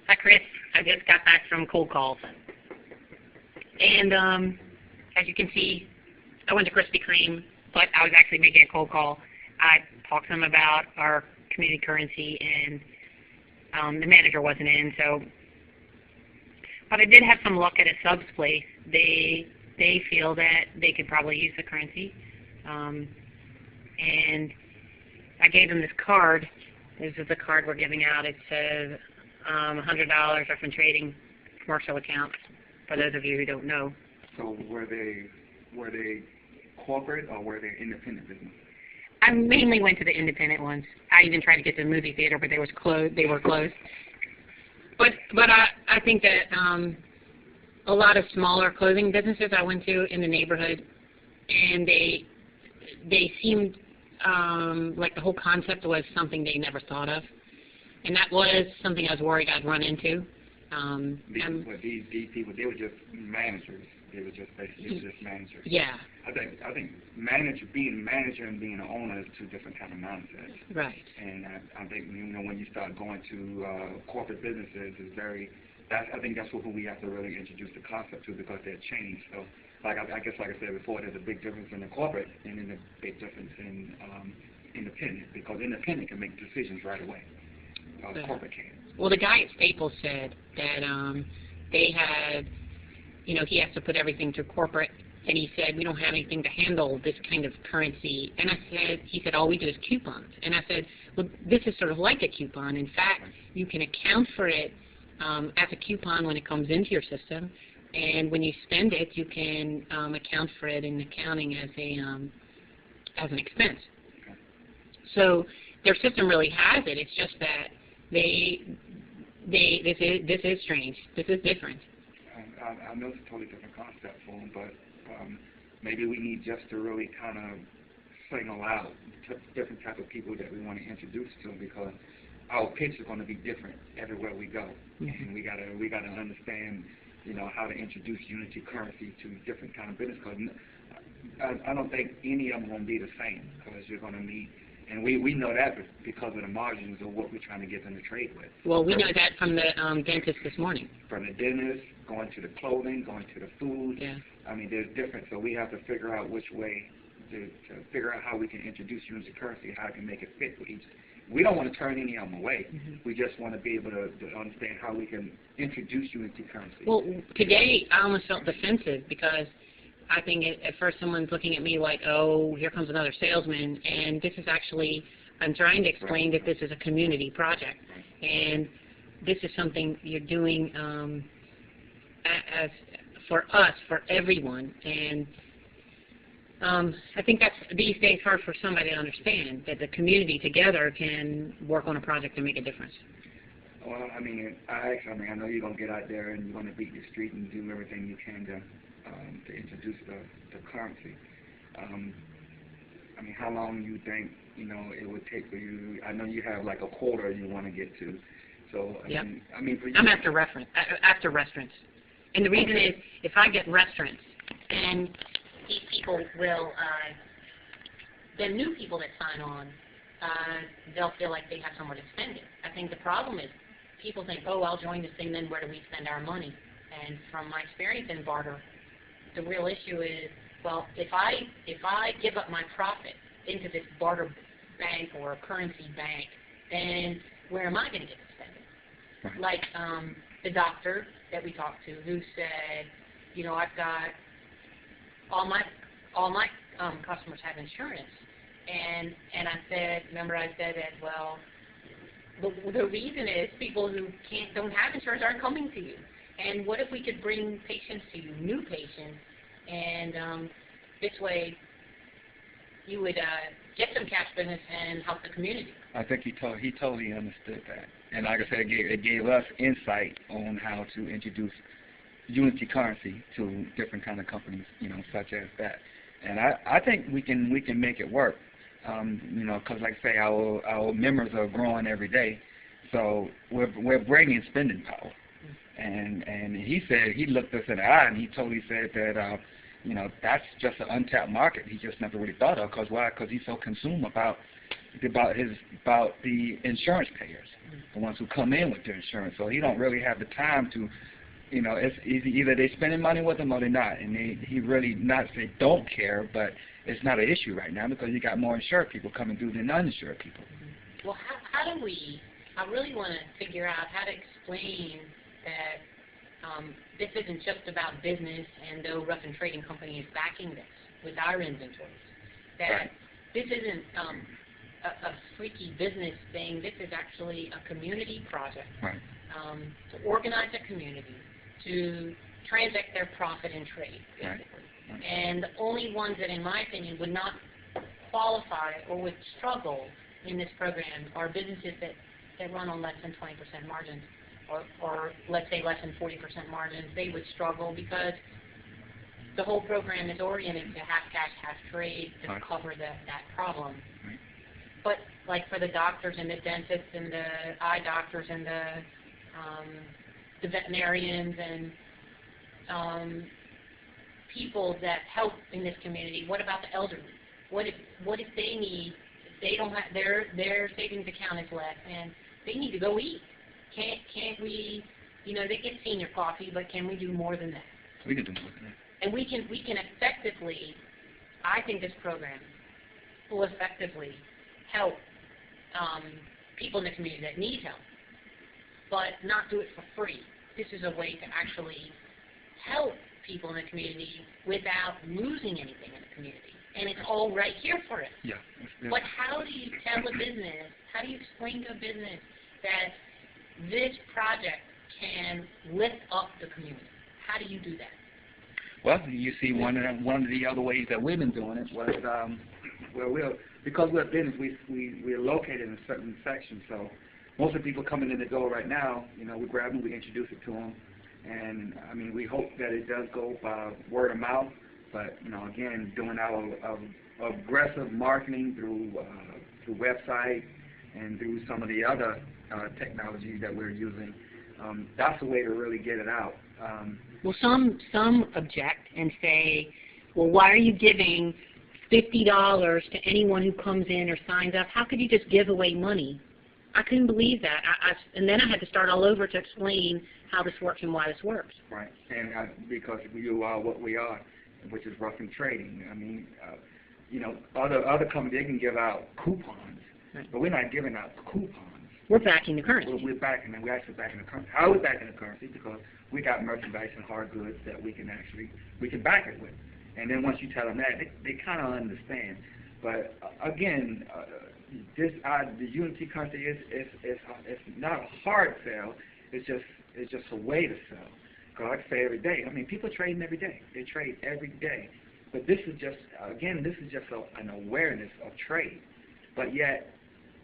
Hi, Chris. I just got back from cold calls. And as you can see, I went to Krispy Kreme, but I was actually making a cold call. I talked to them about our community currency, and the manager wasn't in. So, but I did have some luck at a subs place. They feel that they could probably use the currency, and I gave them this card. This is the card we're giving out. It says $100 are from trading commercial accounts, for those of you who don't know. So were they corporate or were they independent business? I mainly went to the independent ones. I even tried to get to the movie theater, but they were closed. But I think that a lot of smaller clothing businesses I went to in the neighborhood, and they seemed like the whole concept was something they never thought of, and that was something I was worried I'd run into. These people, they were just managers. They were just basically managers. Yeah. I think being a manager and being an owner is two different kind of mindsets. Right. And I think when you start going to corporate businesses, I think that's what we have to really introduce the concept to, because they're changed. So, I guess like I said before, there's a big difference in the corporate and then a big difference in independent, because independent can make decisions right away. Corporate can't. Well, the guy at Staples said that they had, he has to put everything to corporate, and he said, we don't have anything to handle this kind of currency. And he said, all we do is coupons. And I said, well, this is sort of like a coupon. In fact, you can account for it as a coupon when it comes into your system, and when you spend it, you can account for it in accounting as an expense. So their system really has it. It's just that this is strange. This is different. I know it's a totally different concept for them, but maybe we need just to really kind of signal out different type of people that we want to introduce to them, because our pitch is going to be different everywhere we go, and we gotta understand, how to introduce unity currency to different kind of business. Because I don't think any of them going to be the same, because you're going to meet. And we know that because of the margins of what we're trying to get them to trade with. Well, we know that from the dentist this morning. From the dentist, going to the clothing, going to the food. Yeah. I mean, there's different. So we have to figure out which way to figure out how we can introduce unity currency, how it can make it fit with each. We don't want to turn any of them away. We just want to be able to understand how we can introduce unity currency. Well, today I almost felt defensive, because I think at first someone's looking at me like, oh, here comes another salesman, and this is actually, I'm trying to explain that this is a community project, and this is something you're doing as for us, for everyone, and I think that's these days hard for somebody to understand, that the community together can work on a project and make a difference. Well, I mean, I know you're going to get out there and you're going to beat the street and do everything you can to introduce the currency. I mean, how long do you think, it would take for you? I know you have like a quota you want to get to. So, I mean, for you, I'm after restaurants. And the reason is, if I get restaurants, and these people will, the new people that sign on, they'll feel like they have somewhere to spend it. I think the problem is, people think, oh, I'll join this thing, then where do we spend our money? And from my experience in barter, the real issue is, well, if I give up my profit into this barter bank or a currency bank, then where am I going to get to spend it? Right. Like the doctor that we talked to, who said, I've got all my customers have insurance, and I said, remember I said that, well, the reason is people who don't have insurance aren't coming to you. And what if we could bring patients to you, new patients, and this way you would get some cash business and help the community? I think he totally understood that. And like I said, it gave us insight on how to introduce unity currency to different kind of companies, such as that. And I think we can make it work, because like I say, our members are growing every day, so we're bringing spending power. And he said, he looked us in the eye and he totally said that that's just an untapped market he just never really thought of. Because why? Because he's so consumed about the insurance payers. the ones who come in with their insurance. So he don't really have the time to, you know, it's either they spending money with him or they're not. And he really, not say don't care, but it's not an issue right now because you got more insured people coming through than uninsured people. Well, how do we, I really want to figure out how to explain that this isn't just about business, and though Rough and Trading Company is backing this with our inventories, that right. This isn't a freaky business thing. This is actually a community project, right. To organize a community, to transact their profit in trade, basically. Right. And the only ones that, in my opinion, would not qualify or would struggle in this program are businesses that run on less than 20% margins, or let's say less than 40% margins. They would struggle because the whole program is oriented to half cash, half trade to right. cover that problem. Right. But like for the doctors and the dentists and the eye doctors and the veterinarians and people that help in this community, what about the elderly? What if they need, they don't have, their savings account is less and they need to go eat? Can't we, you know, they get senior coffee, but can we do more than that? We can do more than that. And we can effectively, I think this program will effectively help people in the community that need help, but not do it for free. This is a way to actually help people in the community without losing anything in the community. And it's all right here for us. Yeah. But how do you tell a business, how do you explain to a business that this project can lift up the community? How do you do that? Well, you see, one of the other ways that we've been doing it was because we're a business, we're located in a certain section. So most of the people coming in the door right now, you know, we grab them, we introduce it to them, and I mean, we hope that it does go by word of mouth. But you know, again, doing our aggressive marketing through website and through some of the other technologies that we're using, that's the way to really get it out. Well, some object and say, well, why are you giving $50 to anyone who comes in or signs up? How could you just give away money? I couldn't believe that. And then I had to start all over to explain how this works and why this works. Right, and because you are what we are, which is Rough and Trading. I mean, you know, other companies, they can give out coupons, right. But we're not giving out coupons. We're backing the currency. We're actually backing the currency. How are we backing the currency? Because we got merchandise and hard goods that we can back it with. And then once you tell them that, they kind of understand. But again, the unity currency is not a hard sell. It's just a way to sell. Because like I say every day, I mean, people trading every day. They trade every day. But this is just an awareness of trade. But yet,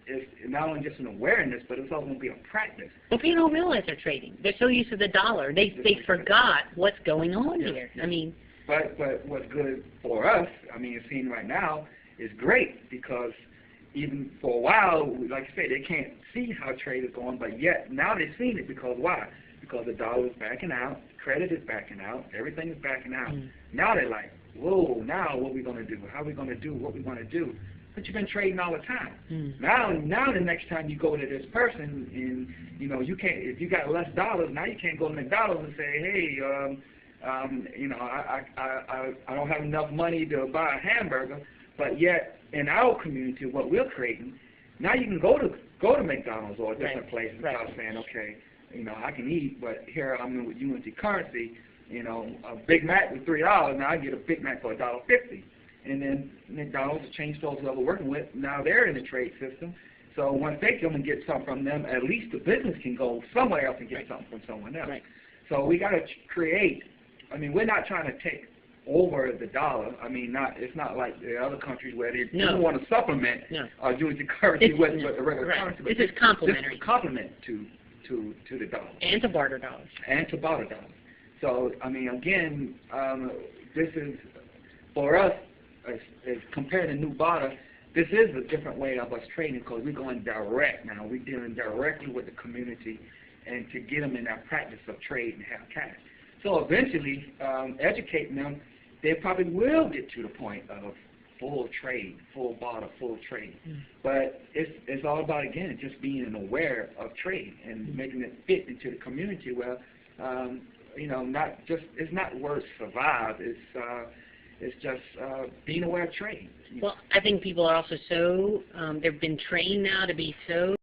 it's not only just an awareness, but it's also going to be a practice. Well, people don't realize they're trading. They're so used to the dollar. They forgot what's going on here. I mean, but what's good for us, I mean, you're seeing right now, is great because even for a while, like I said, they can't see how trade is going, but yet now they're seeing it because why? Because the dollar is backing out, credit is backing out, everything is backing out. Now they're like, whoa, now what are we going to do? How are we going to do what we want to do? But you've been trading all the time. Now the next time you go to this person and, you know, you can't, if you got less dollars, now you can't go to McDonald's and say, hey, you know, I don't have enough money to buy a hamburger. But yet in our community, what we're creating, now you can go to McDonald's or a different place and start saying, okay, you know, I can eat, but here I'm in with unity currency. You know, a Big Mac was $3. Now I get a Big Mac for $1.50. And then McDonald's, the chain stores that we're working with, now they're in the trade system. So once they come and get something from them, at least the business can go somewhere else and get something from someone else. Right. So we got to create. I mean, we're not trying to take over the dollar. I mean, it's not like the other countries where they do want to supplement unity currency with the regular currency. This is complementary. This is a complement to the dollar. And to barter dollars. And to barter dollars. So, I mean, again, this is, for us, as compared to new barter, this is a different way of us trading because we're going direct now. We're dealing directly with the community and to get them in that practice of trade and have cash. So eventually, educating them, they probably will get to the point of full trade, full bottle, full trade. But it's all about, again, just being aware of trade and making it fit into the community where, you know, it's not words survive. It's just being aware of trade. Well, I think people are also so they've been trained now to be so